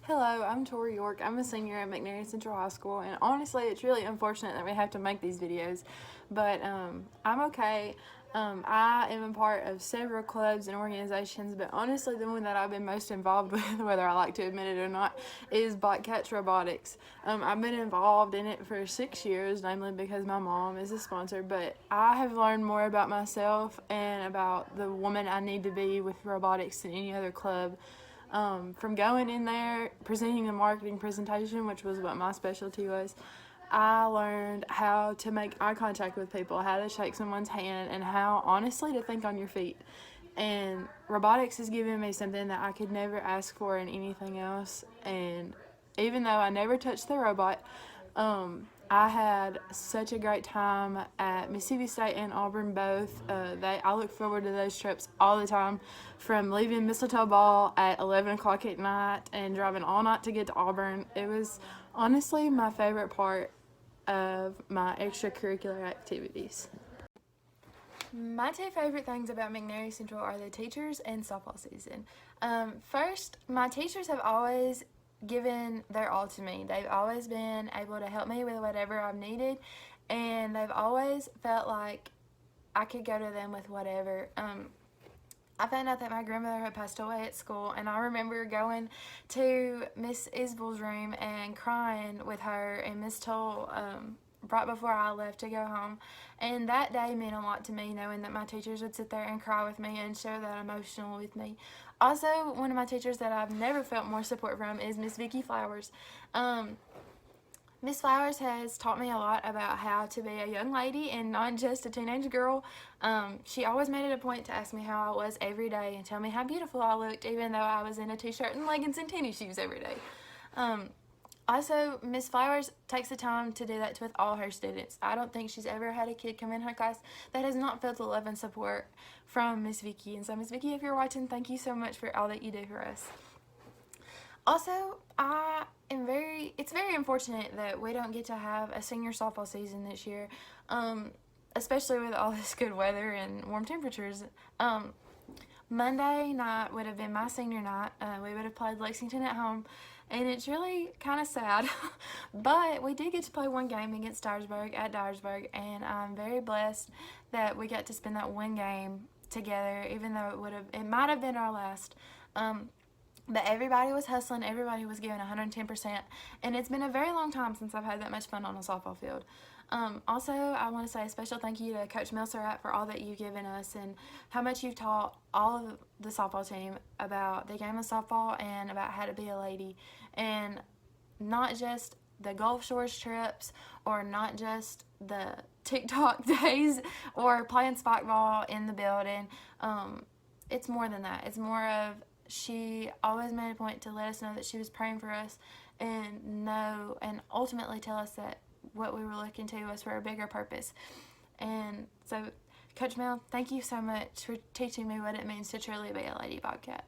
Hello, I'm Tori York. I'm a senior at McNary Central High School, and honestly, it's really unfortunate that we have to make these videos, but I'm okay. I am a part of several clubs and organizations, but honestly, the one that I've been most involved with, whether I like to admit it or not, is Black Cats Robotics. I've been involved in it for 6 years, namely because my mom is a sponsor, but I have learned more about myself and about the woman I need to be with robotics than any other club. From going in there, presenting a marketing presentation, which was what my specialty was, I learned how to make eye contact with people, how to shake someone's hand, and how honestly to think on your feet. And robotics has given me something that I could never ask for in anything else. And even though I never touched the robot, I had such a great time at Mississippi State and Auburn both. I look forward to those trips all the time, from leaving Mistletoe Ball at 11 o'clock at night and driving all night to get to Auburn. It was honestly my favorite part of my extracurricular activities. My two favorite things about McNary Central are the teachers and softball season. First, my teachers have always given their all to me. They've always been able to help me with whatever I've needed, and they've always felt like I could go to them with whatever. I found out that my grandmother had passed away at school, and I remember going to Miss Isbell's room and crying with her and Miss Toll right before I left to go home. And that day meant a lot to me, knowing that my teachers would sit there and cry with me and share that emotional with me. Also, one of my teachers that I've never felt more support from is Miss Vicki Flowers. Miss Flowers has taught me a lot about how to be a young lady and not just a teenage girl. She always made it a point to ask me how I was every day and tell me how beautiful I looked, even though I was in a t-shirt and leggings and tennis shoes every day. Also, Miss Flowers takes the time to do that with all her students. I don't think she's ever had a kid come in her class that has not felt the love and support from Miss Vicki. And so, Miss Vicki, if you're watching, thank you so much for all that you do for us. Also, it's very unfortunate that we don't get to have a senior softball season this year, especially with all this good weather and warm temperatures. Monday night would have been my senior night. We would have played Lexington at home, and it's really kind of sad. But we did get to play one game against Dyersburg at Dyersburg, and I'm very blessed that we got to spend that one game together, even though it might have been our last. But everybody was hustling, everybody was giving 110%, and it's been a very long time since I've had that much fun on a softball field. Also, I want to say a special thank you to Coach Milserat for all that you've given us and how much you've taught all of the softball team about the game of softball and about how to be a lady. And not just the Gulf Shores trips or not just the TikTok days or playing spike ball in the building. It's more than that. It's more of she always made a point to let us know that she was praying for us and ultimately tell us that what we were looking to was for a bigger purpose. And so, Coach Mel, thank you so much for teaching me what it means to truly be a lady bobcat.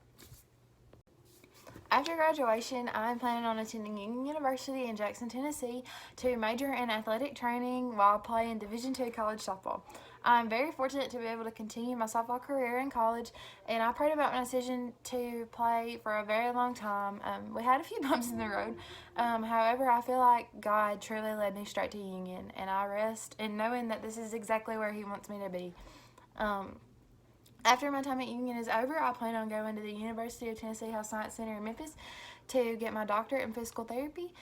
After graduation, I'm planning on attending Union University in Jackson, Tennessee to major in athletic training while playing Division II college softball. I'm very fortunate to be able to continue my softball career in college, and I prayed about my decision to play for a very long time. We had a few bumps in the road. However, I feel like God truly led me straight to Union, and I rest in knowing that this is exactly where He wants me to be. After my time at Union is over, I plan on going to the University of Tennessee Health Science Center in Memphis to get my doctorate in physical therapy.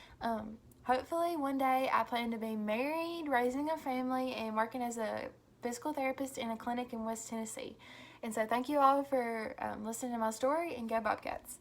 Hopefully one day I plan to be married, raising a family, and working as a physical therapist in a clinic in West Tennessee. And so thank you all for listening to my story, and go Bobcats.